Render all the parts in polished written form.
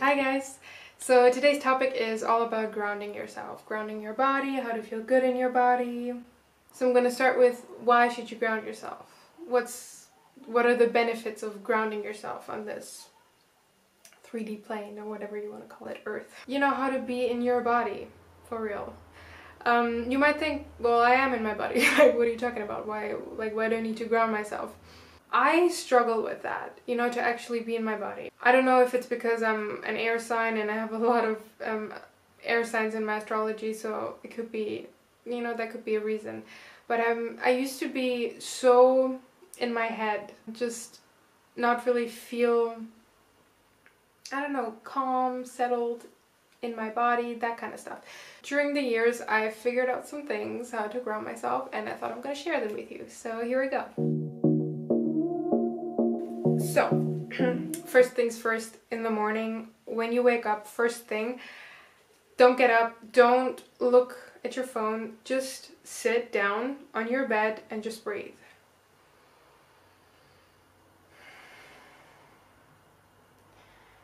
Hi guys! So today's topic is all about grounding yourself, grounding your body, how to feel good in your body. So I'm going to start with why should you ground yourself? What are the benefits of grounding yourself on this 3D plane or whatever you want to call it, Earth? You know how to be in your body, for real. You might think, well, I am in my body. Like, what are you talking about? Why do I need to ground myself? I struggle with that, you know, to actually be in my body. I don't know if it's because I'm an air sign and I have a lot of air signs in my astrology, so it could be, you know, that could be a reason. But I used to be so in my head, just not really feel, I don't know, calm, settled in my body, that kind of stuff. During the years, I figured out some things, how to ground myself, and I thought I'm going to share them with you. So here we go. So, first things first, in the morning, when you wake up, first thing, don't get up, don't look at your phone, just sit down on your bed and just breathe.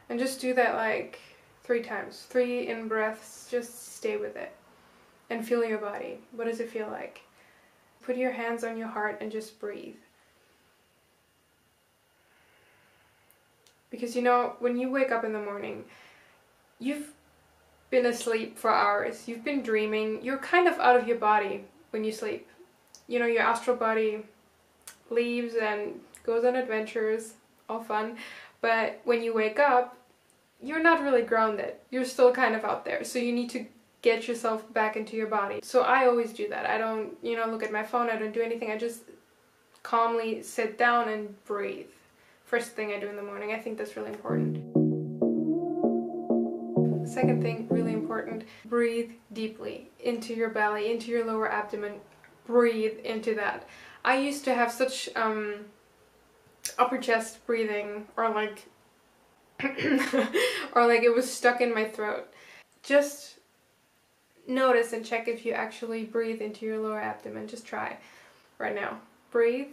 And just do that like 3 times. 3 in breaths, just stay with it. And feel your body. What does it feel like? Put your hands on your heart and just breathe. Because you know, when you wake up in the morning, you've been asleep for hours, you've been dreaming, you're kind of out of your body when you sleep. You know, your astral body leaves and goes on adventures, all fun, but when you wake up, you're not really grounded. You're still kind of out there, so you need to get yourself back into your body. So I always do that. I don't, you know, look at my phone, I don't do anything, I just calmly sit down and breathe. First thing I do in the morning. I think that's really important. Second thing, really important, breathe deeply into your belly, into your lower abdomen. Breathe into that. I used to have such upper chest breathing, or like or like it was stuck in my throat. Just notice and check if you actually breathe into your lower abdomen. Just try right now. Breathe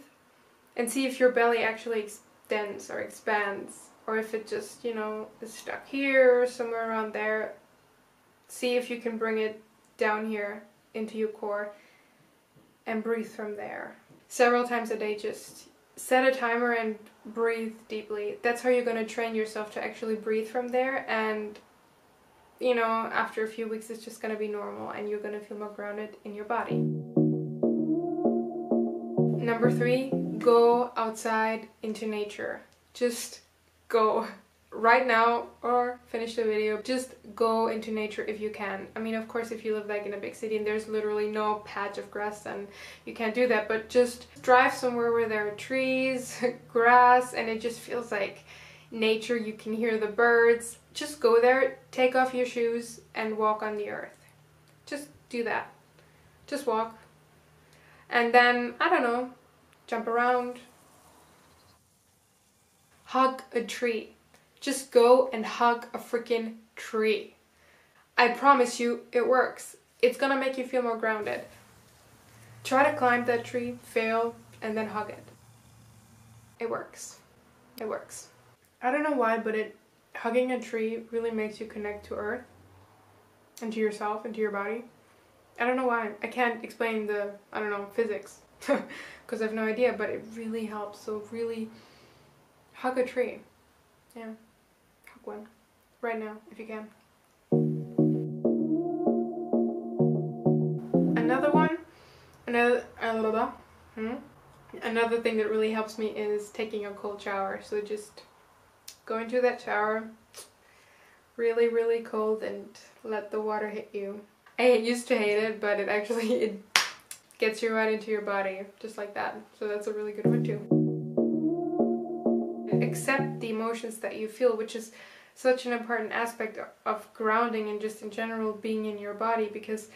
and see if your belly actually extends or expands, or if it just, you know, is stuck here or somewhere around there. See if you can bring it down here into your core and breathe from there. Several times a day, just set a timer and breathe deeply. That's how you're going to train yourself to actually breathe from there, and you know, after a few weeks it's just going to be normal and you're going to feel more grounded in your body. Number 3, go outside into nature. Just go. Right now, or finish the video, just go into nature if you can. I mean, of course, if you live like in a big city and there's literally no patch of grass, then you can't do that, but just drive somewhere where there are trees, grass, and it just feels like nature. You can hear the birds. Just go there, take off your shoes, and walk on the earth. Just do that. Just walk. And then, I don't know, jump around. Hug a tree. Just go and hug a freaking tree. I promise you, it works. It's gonna make you feel more grounded. Try to climb that tree, fail, and then hug it. It works. It works. I don't know why, but hugging a tree really makes you connect to Earth and to yourself and to your body. I don't know why. I can't explain the, I don't know, physics because I have no idea, but it really helps. So really hug a tree. Yeah. Hug one. Right now, if you can. Another thing that really helps me is taking a cold shower. So just go into that shower, really, really cold, and let the water hit you. I used to hate it, but it gets you right into your body, just like that. So that's a really good one too. Accept the emotions that you feel, which is such an important aspect of grounding and just in general being in your body, because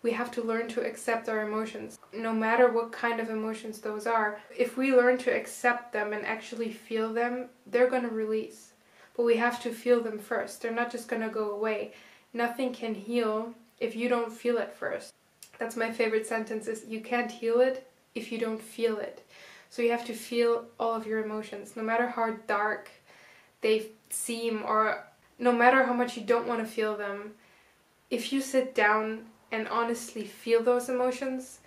we have to learn to accept our emotions, no matter what kind of emotions those are. If we learn to accept them and actually feel them, they're going to release. But we have to feel them first. They're not just going to go away. Nothing can heal if you don't feel it first. That's my favorite sentence, is you can't heal it if you don't feel it. So you have to feel all of your emotions, no matter how dark they seem or no matter how much you don't want to feel them, if you sit down and honestly feel those emotions,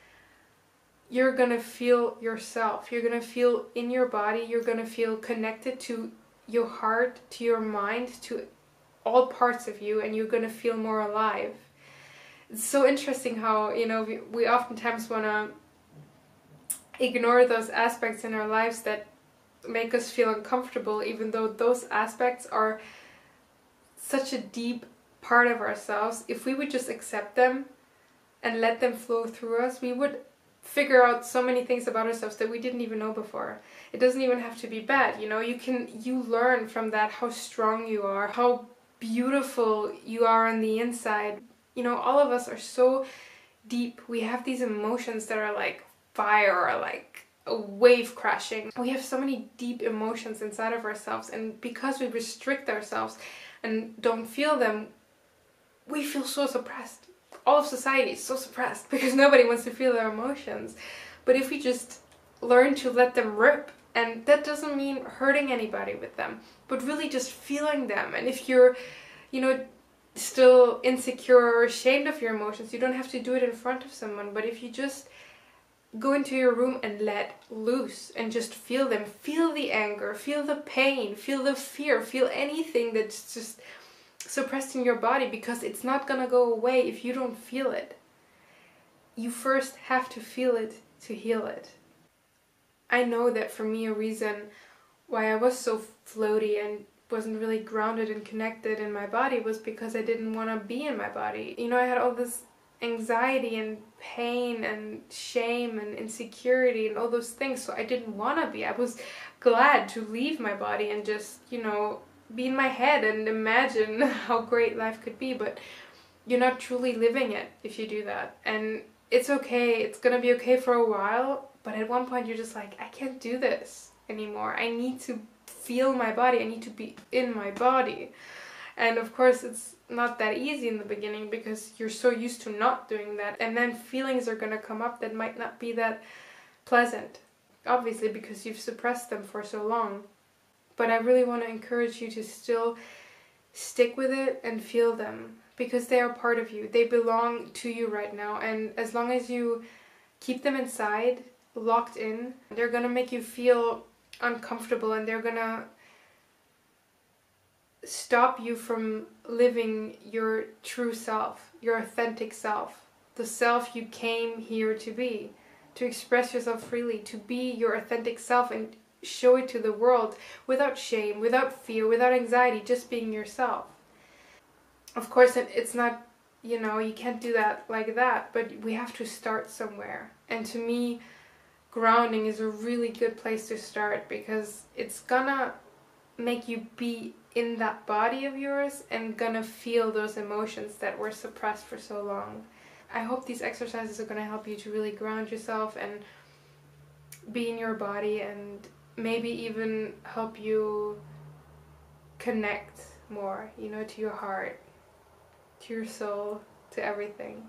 you're gonna feel yourself. You're gonna feel in your body. You're gonna feel connected to your heart, to your mind, to all parts of you, and you're gonna feel more alive. It's so interesting how, you know, we oftentimes want to ignore those aspects in our lives that make us feel uncomfortable, even though those aspects are such a deep part of ourselves. If we would just accept them and let them flow through us, we would figure out so many things about ourselves that we didn't even know before. It doesn't even have to be bad, you know. You learn from that how strong you are, how beautiful you are on the inside. You know, all of us are so deep. We have these emotions that are like fire or like a wave crashing. We have so many deep emotions inside of ourselves, and because we restrict ourselves and don't feel them, we feel so suppressed. All of society is so suppressed because nobody wants to feel their emotions. But if we just learn to let them rip, and that doesn't mean hurting anybody with them, but really just feeling them. And if you're, you know, still insecure or ashamed of your emotions, you don't have to do it in front of someone. But if you just go into your room and let loose and just feel them, feel the anger, feel the pain, feel the fear, feel anything that's just suppressed in your body, because it's not gonna go away if you don't feel it. You first have to feel it to heal it. I know that for me, a reason why I was so floaty and wasn't really grounded and connected in my body was because I didn't want to be in my body. You know, I had all this anxiety and pain and shame and insecurity and all those things, so I didn't want to be. I was glad to leave my body and just, you know, be in my head and imagine how great life could be, but you're not truly living it if you do that. And it's okay, it's gonna be okay for a while, but at one point you're just like, I can't do this anymore. I need to feel my body, I need to be in my body. And of course it's not that easy in the beginning because you're so used to not doing that, and then feelings are gonna come up that might not be that pleasant, obviously, because you've suppressed them for so long. But I really want to encourage you to still stick with it and feel them, because they are part of you. They belong to you right now, and as long as you keep them inside, locked in, they're gonna make you feel uncomfortable, and they're gonna stop you from living your true self, your authentic self, the self you came here to be, to express yourself freely, to be your authentic self and show it to the world without shame, without fear, without anxiety, just being yourself. Of course, it's not, you know, you can't do that like that, but we have to start somewhere. And to me, grounding is a really good place to start, because it's gonna make you be in that body of yours and gonna feel those emotions that were suppressed for so long. I hope these exercises are gonna help you to really ground yourself and be in your body, and maybe even help you connect more, you know, to your heart, to your soul, to everything.